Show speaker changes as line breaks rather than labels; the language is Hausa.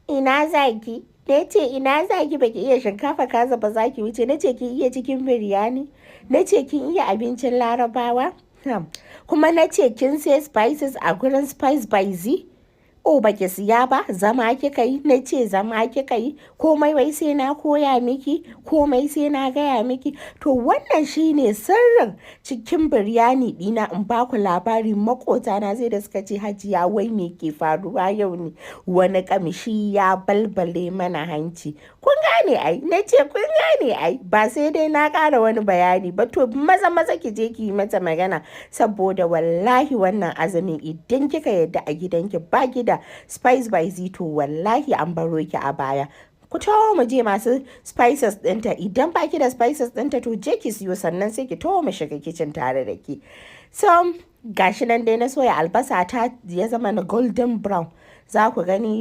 ina zaki? Na ce ina zaki baki iya shinkafa kaza ba zaki wuce. Na ce kin iya cikin biryani. Na ce kin iya abincin larabawa. Kuma na ce kin sai spices a gurin Spice by Z. O baki siya ba, zama kika yi. Na ce zama kika yi. Komai wai sai na koya miki, komai sai na gaya miki. To wannan shine sirrin cikin biryani ɗina, in ba ku labari. Maƙotana zai da suka ce Hajiya wai me ke faruwa yau ne? Wani ƙamshi ya balbale mana hanci. Kun gane ai? Na ce kun gane ai, ba sai dai na ƙara wani bayani ba. To maza maza ki je ki yi mata magana, saboda wallahi wannan azumin idan kika yadda a gidanki ba ki da Spice by Z, to wallahi an baro ki a baya. Ku taho mu je masu spices ɗinta. Idan ba ki da spices ɗinta to je ki siyo, sannan sai ki taho mu shiga kicin tare da ki. So gashi nan dai na soya albasa ta ya zama na golden brown. Za ku gani